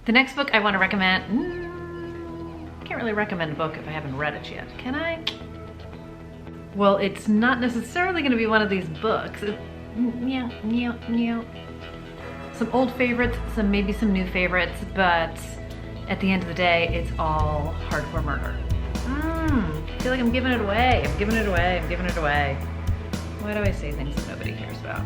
The next book I want to recommend, can't really recommend a book if I haven't read it yet, can I? Well, it's not necessarily going to be one of these books. Some old favorites, maybe some new favorites, but at the end of the day, it's all hardcore murder. I feel like I'm giving it away. I'm giving it away. I'm giving it away. Why do I say things that nobody cares about?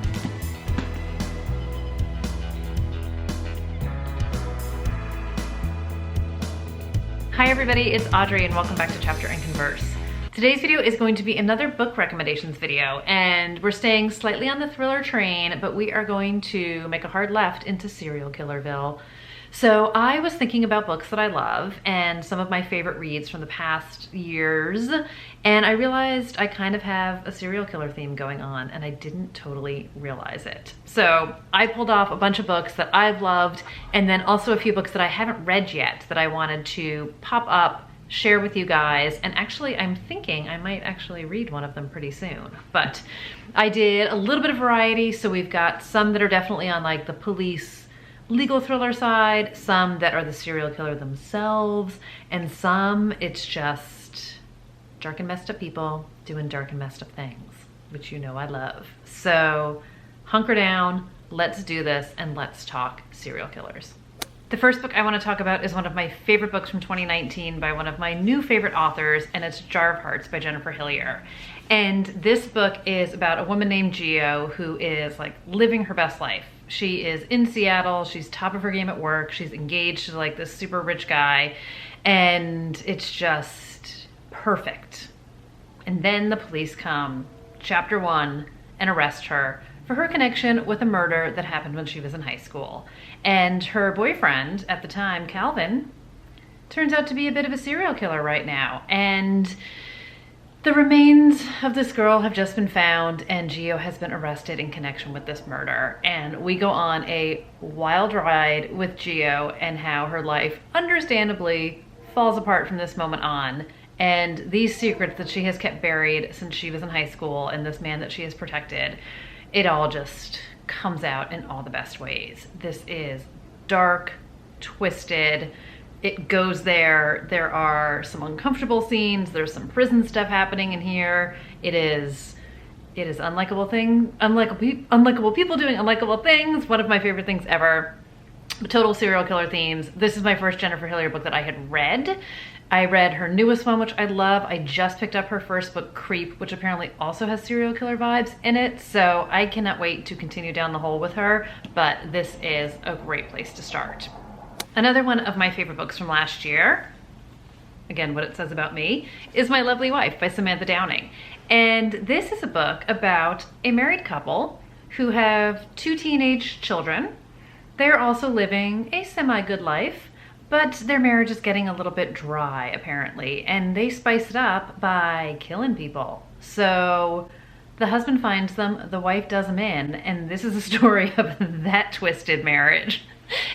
Hi everybody, it's Audrey and welcome back to Chapter and Converse. Today's video is going to be another book recommendations video, and we're staying slightly on the thriller train, but we are going to make a hard left into serial killerville. So I was thinking about books that I love and some of my favorite reads from the past years, and I realized I kind of have a serial killer theme going on, and I didn't totally realize it. So I pulled off a bunch of books that I've loved, and then also a few books that I haven't read yet that I wanted to pop up, share with you guys, and actually I'm thinking I might actually read one of them pretty soon. But I did a little bit of variety, so we've got some that are definitely on like the police legal thriller side, some that are the serial killer themselves, and some it's just dark and messed up people doing dark and messed up things, which you know I love. So hunker down, let's do this, and let's talk serial killers. The first book I want to talk about is one of my favorite books from 2019 by one of my new favorite authors, and it's Jar of Hearts by Jennifer Hillier. And this book is about a woman named Geo who is like living her best life. She is in Seattle, she's top of her game at work, she's engaged to like this super rich guy, and it's just perfect. And then the police come, chapter 1, and arrest her for her connection with a murder that happened when she was in high school. And her boyfriend at the time, Calvin, turns out to be a bit of a serial killer right now. And the remains of this girl have just been found, and Geo has been arrested in connection with this murder. And we go on a wild ride with Geo and how her life understandably falls apart from this moment on. And these secrets that she has kept buried since she was in high school, and this man that she has protected, it all just comes out in all the best ways. This is dark, twisted, it goes there. There are some uncomfortable scenes. There's some prison stuff happening in here. It is unlikable people doing unlikable things. One of my favorite things ever. Total serial killer themes. This is my first Jennifer Hillier book that I had read. I read her newest one, which I love. I just picked up her first book, Creep, which apparently also has serial killer vibes in it. So I cannot wait to continue down the hole with her, but this is a great place to start. Another one of my favorite books from last year, again, what it says about me, is My Lovely Wife by Samantha Downing. And this is a book about a married couple who have 2 teenage children. They're also living a semi-good life, but their marriage is getting a little bit dry, apparently, and they spice it up by killing people. So the husband finds them, the wife does them in, and this is a story of that twisted marriage.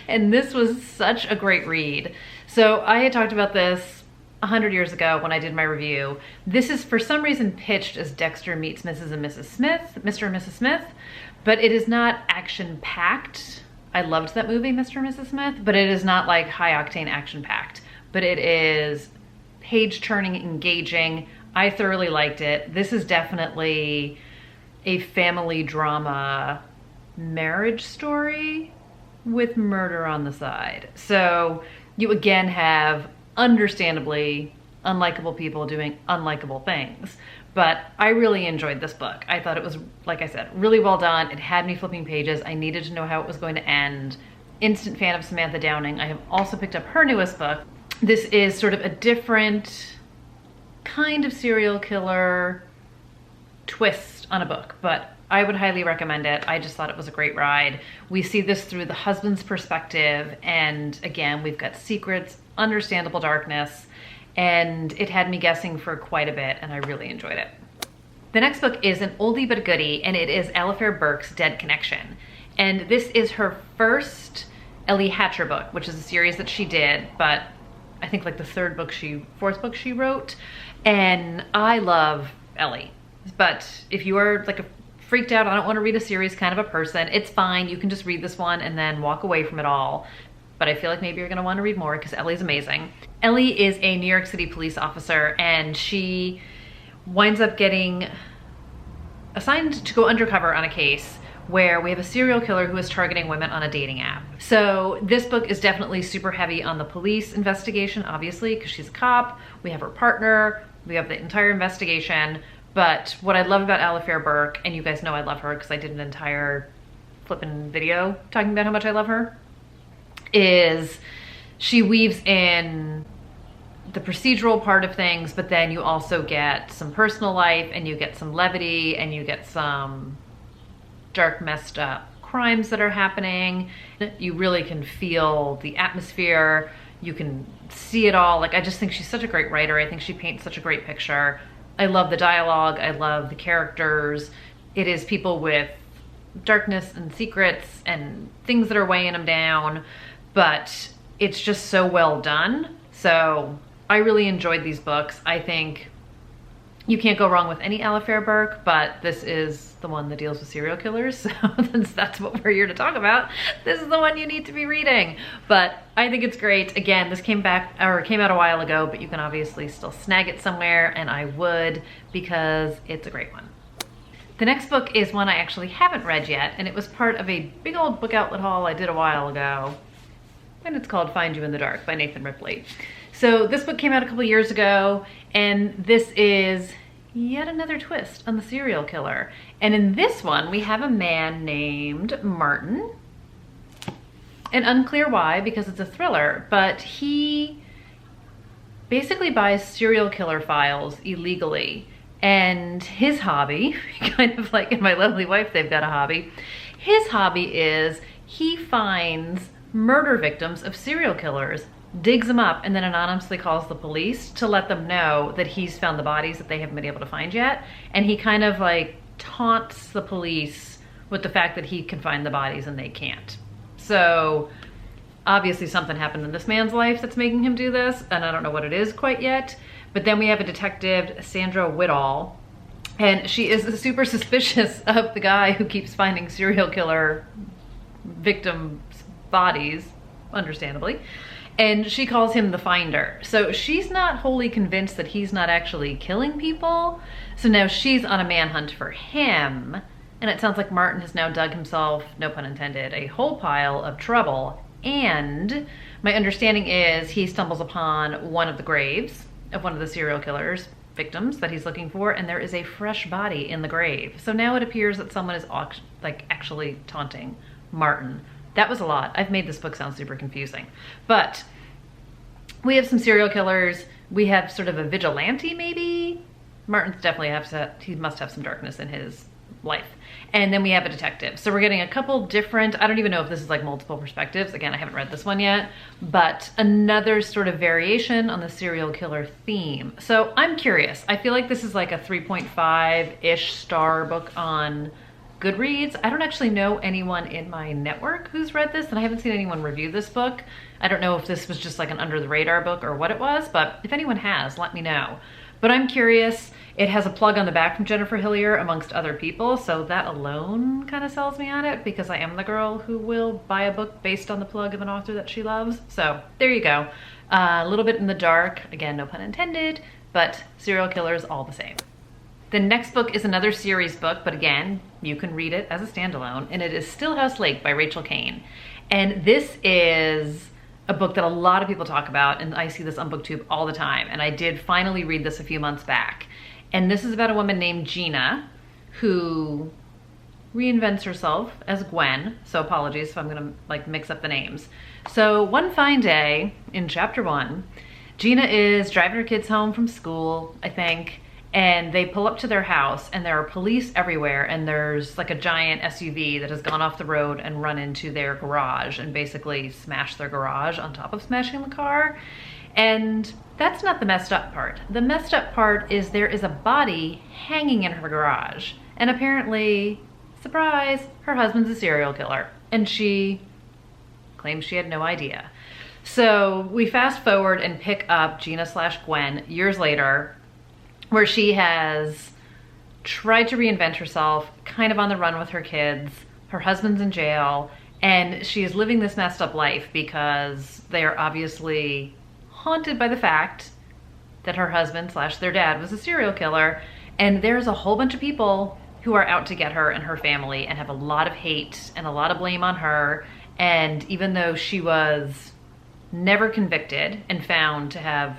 And this was such a great read. So I had talked about this 100 years ago when I did my review. This is for some reason pitched as Dexter meets Mrs. and Mrs. Smith, Mr. and Mrs. Smith, but it is not action-packed. I loved that movie, Mr. and Mrs. Smith, but it is not like high-octane action-packed, but it is page-turning, engaging. I thoroughly liked it. This is definitely a family drama marriage story with murder on the side. So you again have understandably unlikable people doing unlikable things. But I really enjoyed this book. I thought it was, like I said, really well done. It had me flipping pages. I needed to know how it was going to end. Instant fan of Samantha Downing. I have also picked up her newest book. This is sort of a different kind of serial killer twist on a book, but I would highly recommend it. I just thought it was a great ride. We see this through the husband's perspective, and again, we've got secrets, understandable darkness, and it had me guessing for quite a bit, and I really enjoyed it. The next book is an oldie but a goodie, and it is Alifair Burke's Dead Connection. And this is her first Ellie Hatcher book, which is a series that she did, but I think like the fourth book she wrote. And I love Ellie, but if you are like a freaked out, I don't want to read a series kind of a person, it's fine. You can just read this one and then walk away from it all. but I feel like maybe you're gonna wanna read more because Ellie's amazing. Ellie is a New York City police officer, and she winds up getting assigned to go undercover on a case where we have a serial killer who is targeting women on a dating app. So this book is definitely super heavy on the police investigation, obviously, because she's a cop. We have her partner, we have the entire investigation. But what I love about Alifair Burke, and you guys know I love her because I did an entire flippin' video talking about how much I love her, is she weaves in the procedural part of things, but then you also get some personal life, and you get some levity, and you get some dark, messed up crimes that are happening. You really can feel the atmosphere. You can see it all. Like, I just think she's such a great writer. I think she paints such a great picture. I love the dialogue. I love the characters. It is people with darkness and secrets and things that are weighing them down, but it's just so well done. So I really enjoyed these books. I think you can't go wrong with any Alifair Burke, but this is the one that deals with serial killers, so that's what we're here to talk about. This is the one you need to be reading. But I think it's great. Again, this came out a while ago, but you can obviously still snag it somewhere, and I would, because it's a great one. The next book is one I actually haven't read yet, and it was part of a big old book outlet haul I did a while ago, and it's called Find You in the Dark by Nathan Ripley. So this book came out a couple years ago, and this is yet another twist on the serial killer. And in this one, we have a man named Martin, and unclear why, because it's a thriller, but he basically buys serial killer files illegally. And his hobby, kind of like in My Lovely Wife, they've got a hobby. His hobby is he finds murder victims of serial killers, digs them up, and then anonymously calls the police to let them know that he's found the bodies that they haven't been able to find yet. And he kind of like taunts the police with the fact that he can find the bodies and they can't. So obviously something happened in this man's life that's making him do this, and I don't know what it is quite yet. But then we have a detective, Sandra Whitall, and she is super suspicious of the guy who keeps finding serial killer victims' bodies, understandably. And she calls him the Finder. So she's not wholly convinced that he's not actually killing people. So now she's on a manhunt for him. And it sounds like Martin has now dug himself, no pun intended, a whole pile of trouble. And my understanding is he stumbles upon one of the graves of one of the serial killer's victims that he's looking for, and there is a fresh body in the grave. So now it appears that someone is like actually taunting Martin. That was a lot. I've made this book sound super confusing. But we have some serial killers. We have sort of a vigilante, maybe. Martin's definitely he must have some darkness in his life. And then we have a detective. So we're getting a couple different, I don't even know if this is like multiple perspectives. Again, I haven't read this one yet, but another sort of variation on the serial killer theme. So I'm curious. I feel like this is like a 3.5-ish star book on Goodreads. I don't actually know anyone in my network who's read this, and I haven't seen anyone review this book. I don't know if this was just like an under the radar book or what it was, but if anyone has, let me know. But I'm curious. It has a plug on the back from Jennifer Hillier amongst other people, so that alone kind of sells me on it, because I am the girl who will buy a book based on the plug of an author that she loves. So there you go. A little bit in the dark, again, no pun intended, but serial killers all the same. The next book is another series book, but again, you can read it as a standalone, and it is Stillhouse Lake by Rachel Kane. And this is a book that a lot of people talk about, and I see this on BookTube all the time, and I did finally read this a few months back. And this is about a woman named Gina who reinvents herself as Gwen. So apologies if I'm gonna like mix up the names. So one fine day in chapter 1, Gina is driving her kids home from school, I think, and they pull up to their house, and there are police everywhere, and there's like a giant SUV that has gone off the road and run into their garage and basically smashed their garage on top of smashing the car. And that's not the messed up part. The messed up part is there is a body hanging in her garage. And apparently, surprise, her husband's a serial killer. And she claims she had no idea. So we fast forward and pick up Gina/Gwen years later, where she has tried to reinvent herself, kind of on the run with her kids. Her husband's in jail, And she is living this messed up life because they are obviously haunted by the fact that her husband / their dad was a serial killer. And there's a whole bunch of people who are out to get her and her family and have a lot of hate and a lot of blame on her. And even though she was never convicted and found to have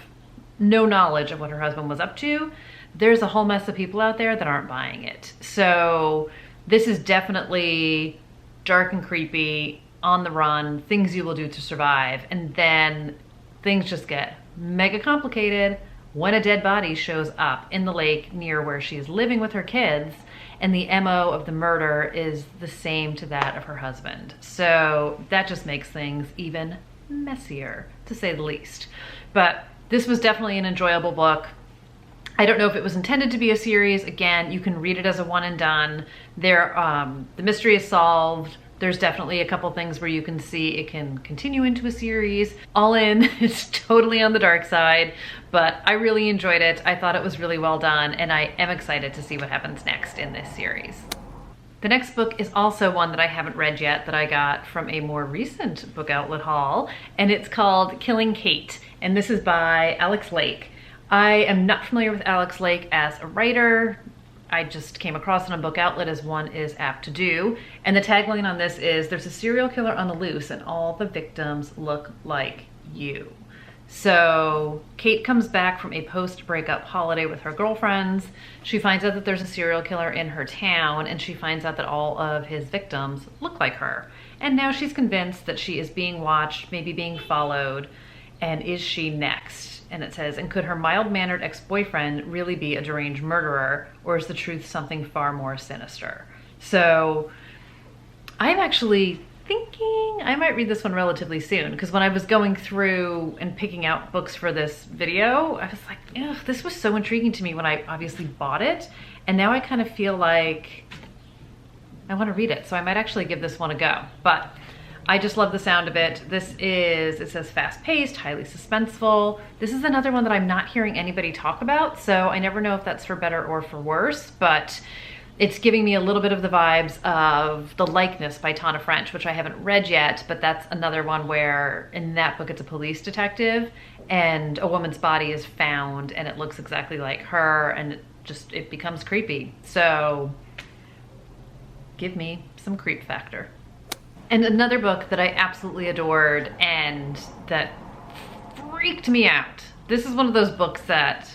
no knowledge of what her husband was up to, there's a whole mess of people out there that aren't buying it. So this is definitely dark and creepy, on the run, things you will do to survive. And then things just get mega complicated when a dead body shows up in the lake near where she's living with her kids, and the MO of the murder is the same to that of her husband. So that just makes things even messier, to say the least. But this was definitely an enjoyable book. I don't know if it was intended to be a series. Again, you can read it as a one and done. The mystery is solved. There's definitely a couple things where you can see it can continue into a series. All in, it's totally on the dark side, but I really enjoyed it. I thought it was really well done, and I am excited to see what happens next in this series. The next book is also one that I haven't read yet, that I got from a more recent book outlet haul, and it's called Killing Kate, and this is by Alex Lake. I am not familiar with Alex Lake as a writer. I just came across it on Book Outlet, as one is apt to do. And the tagline on this is, there's a serial killer on the loose and all the victims look like you. So Kate comes back from a post-breakup holiday with her girlfriends. She finds out that there's a serial killer in her town, and she finds out that all of his victims look like her. And now she's convinced that she is being watched, maybe being followed, and is she next? And it says, and could her mild-mannered ex-boyfriend really be a deranged murderer, or is the truth something far more sinister? So I'm actually thinking I might read this one relatively soon, because when I was going through and picking out books for this video, I was like, ugh, this was so intriguing to me when I obviously bought it, and now I kind of feel like I want to read it, so I might actually give this one a go. But I just love the sound of it. This is, it says fast-paced, highly suspenseful. This is another one that I'm not hearing anybody talk about, so I never know if that's for better or for worse, but it's giving me a little bit of the vibes of The Likeness by Tana French, which I haven't read yet, but that's another one where in that book it's a police detective and a woman's body is found and it looks exactly like her, and it becomes creepy. So give me some creep factor. And another book that I absolutely adored and that freaked me out. This is one of those books that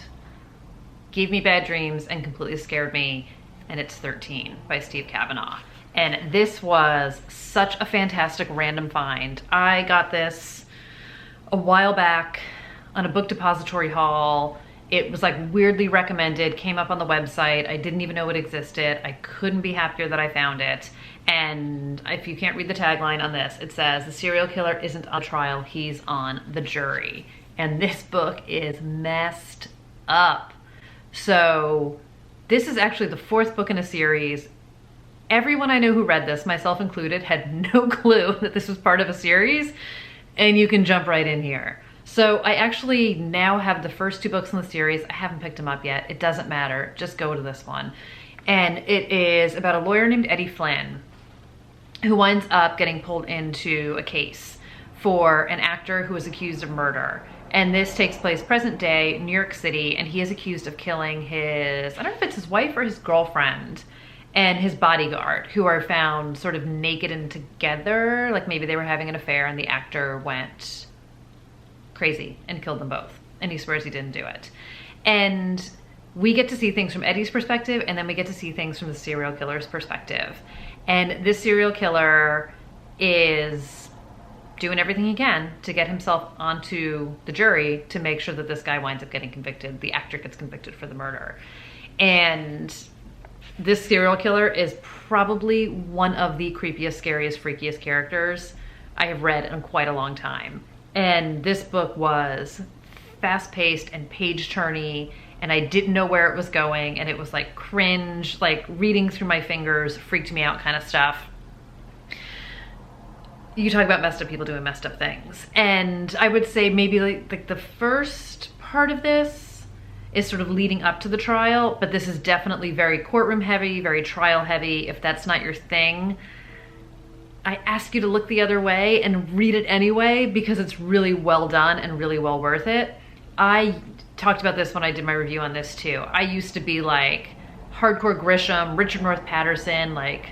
gave me bad dreams and completely scared me, and it's 13 by Steve Kavanaugh. And this was such a fantastic random find. I got this a while back on a book depository haul. It was like weirdly recommended, came up on the website. I didn't even know it existed. I couldn't be happier that I found it. And if you can't read the tagline on this, it says, the serial killer isn't on trial, he's on the jury. And this book is messed up. So this is actually the 4th book in a series. Everyone I know who read this, myself included, had no clue that this was part of a series, and you can jump right in here. So I actually now have the first 2 books in the series. I haven't picked them up yet. It doesn't matter. Just go to this one. And it is about a lawyer named Eddie Flynn who winds up getting pulled into a case for an actor who is accused of murder. And this takes place present day, New York City, and he is accused of killing his, I don't know if it's his wife or his girlfriend, and his bodyguard, who are found sort of naked and together, like maybe they were having an affair and the actor went crazy and killed them both. And he swears he didn't do it. And we get to see things from Eddie's perspective, and then we get to see things from the serial killer's perspective. And this serial killer is doing everything he can to get himself onto the jury to make sure that this guy winds up getting convicted. The actor gets convicted for the murder. And this serial killer is probably one of the creepiest, scariest, freakiest characters I have read in quite a long time. And this book was fast-paced and page-turny, and I didn't know where it was going, and it was like cringe, like reading through my fingers, freaked me out kind of stuff. You talk about messed up people doing messed up things. And I would say maybe like the first part of this is sort of leading up to the trial, but this is definitely very courtroom heavy, very trial heavy. If that's not your thing, I ask you to look the other way and read it anyway because it's really well done and really well worth it. I talked about this when I did my review on this too. I used to be like hardcore Grisham, Richard North Patterson, like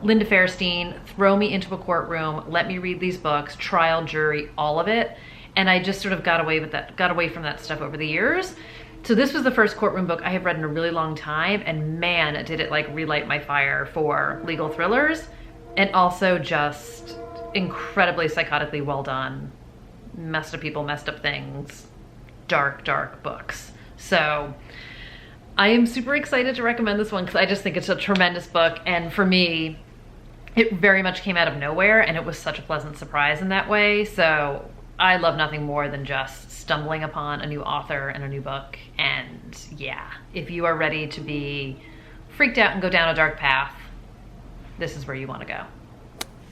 Linda Fairstein, throw me into a courtroom, let me read these books, trial, jury, all of it. And I just sort of got away from that stuff over the years. So this was the first courtroom book I have read in a really long time, and man, did it like relight my fire for legal thrillers, and also just incredibly psychotically well done, messed up people, messed up things, dark, dark books. So I am super excited to recommend this one because I just think it's a tremendous book, and for me, it very much came out of nowhere, and it was such a pleasant surprise in that way. So I love nothing more than just stumbling upon a new author and a new book. And yeah, if you are ready to be freaked out and go down a dark path, this is where you want to go.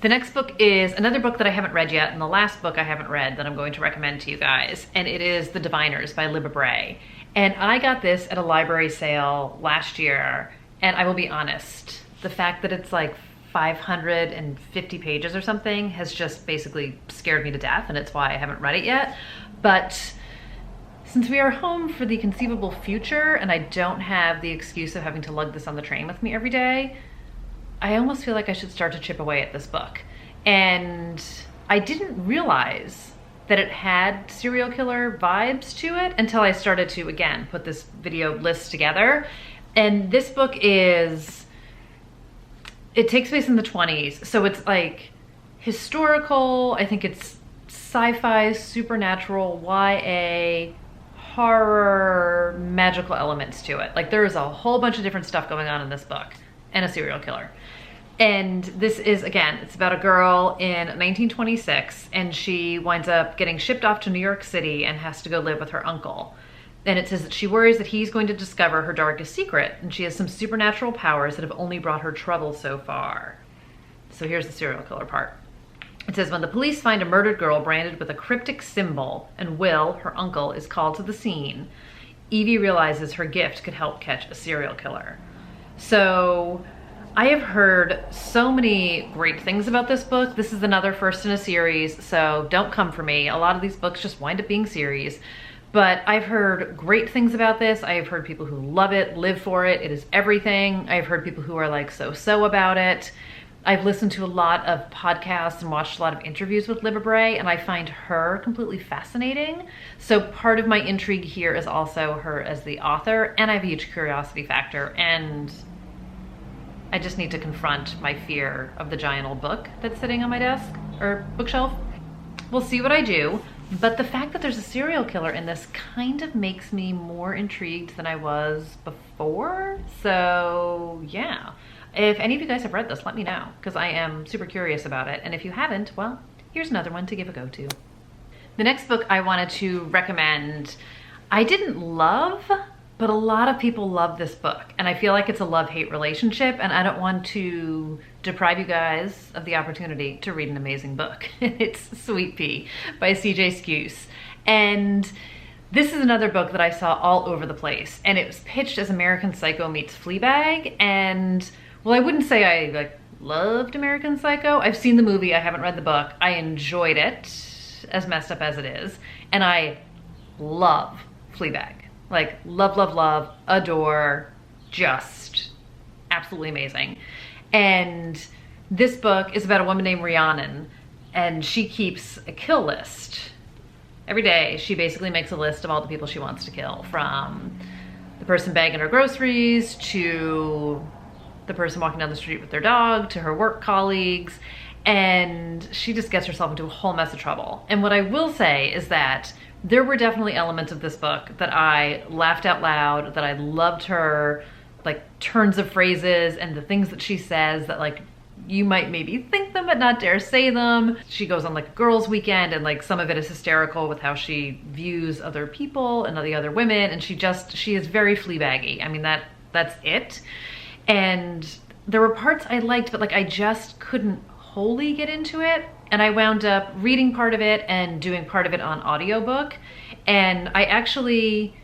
The next book is another book that I haven't read yet, and the last book I haven't read that I'm going to recommend to you guys, and it is The Diviners by Libba Bray. And I got this at a library sale last year, and I will be honest, the fact that it's like 550 pages or something has just basically scared me to death, and it's why I haven't read it yet. But since we are home for the conceivable future and I don't have the excuse of having to lug this on the train with me every day, I almost feel like I should start to chip away at this book. And I didn't realize that it had serial killer vibes to it until I started to, again, put this video list together. And this book is, it takes place in the 20s, so it's like historical, I think it's sci-fi, supernatural, YA, horror, magical elements to it. Like there's a whole bunch of different stuff going on in this book, and a serial killer. And this is, again, it's about a girl in 1926, and she winds up getting shipped off to New York City and has to go live with her uncle. And it says that she worries that he's going to discover her darkest secret, and she has some supernatural powers that have only brought her trouble so far. So here's the serial killer part. It says, when the police find a murdered girl branded with a cryptic symbol, and Will, her uncle, is called to the scene, Evie realizes her gift could help catch a serial killer. So I have heard so many great things about this book. This is another first in a series, so don't come for me. A lot of these books just wind up being series. But I've heard great things about this. I have heard people who love it, live for it. It is everything. I've heard people who are like so-so about it. I've listened to a lot of podcasts and watched a lot of interviews with Libba Bray, and I find her completely fascinating. So part of my intrigue here is also her as the author, and I have a huge curiosity factor, and I just need to confront my fear of the giant old book that's sitting on my desk or bookshelf. We'll see what I do. But the fact that there's a serial killer in this kind of makes me more intrigued than I was before. So yeah, if any of you guys have read this, let me know, because I am super curious about it. And if you haven't, well, here's another one to give a go to. The next book I wanted to recommend, I didn't love, but a lot of people love this book. And I feel like it's a love-hate relationship, and I don't want to deprive you guys of the opportunity to read an amazing book. It's Sweet Pea by C.J. Skuse. And this is another book that I saw all over the place. And it was pitched as American Psycho meets Fleabag. And, well, I wouldn't say I like loved American Psycho. I've seen the movie, I haven't read the book. I enjoyed it, as messed up as it is. And I love Fleabag. Like, love, love, love, adore, just absolutely amazing. And this book is about a woman named Rhiannon, and she keeps a kill list. Every day, she basically makes a list of all the people she wants to kill, from the person bagging her groceries, to the person walking down the street with their dog, to her work colleagues, and she just gets herself into a whole mess of trouble. And what I will say is that there were definitely elements of this book that I laughed out loud, that I loved her, like, turns of phrases and the things that she says that, like, you might maybe think them but not dare say them. She goes on like a girls' weekend, and like some of it is hysterical with how she views other people and the other women, and she is very Fleabaggy. I mean, that's it. And there were parts I liked, but like I just couldn't wholly get into it. And I wound up reading part of it and doing part of it on audiobook. And I actually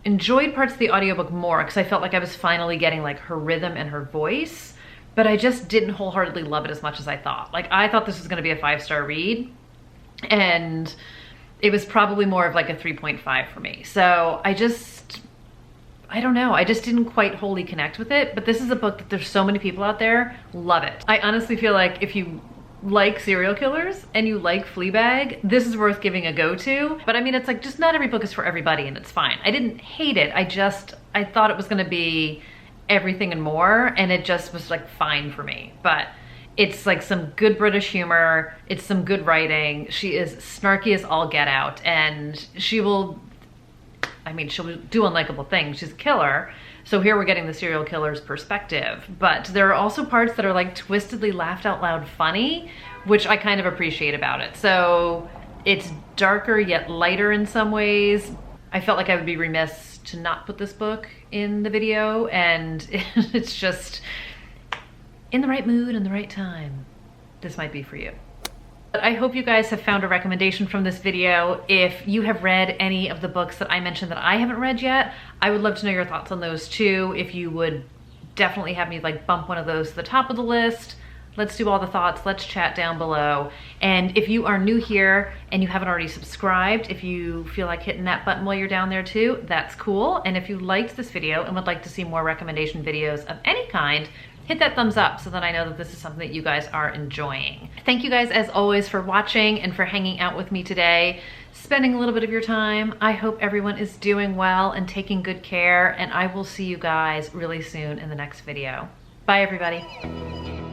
enjoyed parts of the audiobook more because I felt like I was finally getting like her rhythm and her voice. but I just didn't wholeheartedly love it as much as I thought. Like, I thought this was gonna be a 5-star read, and it was probably more of like a 3.5 for me. So I don't know, I just didn't quite wholly connect with it, but this is a book that there's so many people out there love it. I honestly feel like if you like serial killers and you like Fleabag, this is worth giving a go to. But I mean, it's like, just not every book is for everybody, and it's fine. I didn't hate it, I thought it was gonna be everything and more, and it just was like fine for me. But it's like some good British humor, it's some good writing. She is snarky as all get out, and she'll do unlikable things. She's a killer. So here we're getting the serial killer's perspective, but there are also parts that are like twistedly laughed out loud funny, which I kind of appreciate about it. So it's darker yet lighter in some ways. I felt like I would be remiss to not put this book in the video, and it's just in the right mood and the right time. This might be for you. But I hope you guys have found a recommendation from this video. If you have read any of the books that I mentioned that I haven't read yet, I would love to know your thoughts on those too. If you would definitely have me like bump one of those to the top of the list. Let's do all the thoughts, let's chat down below. And if you are new here and you haven't already subscribed, if you feel like hitting that button while you're down there too, that's cool. And if you liked this video and would like to see more recommendation videos of any kind, hit that thumbs up so that I know that this is something that you guys are enjoying. Thank you guys as always for watching and for hanging out with me today, spending a little bit of your time. I hope everyone is doing well and taking good care, and I will see you guys really soon in the next video. Bye everybody.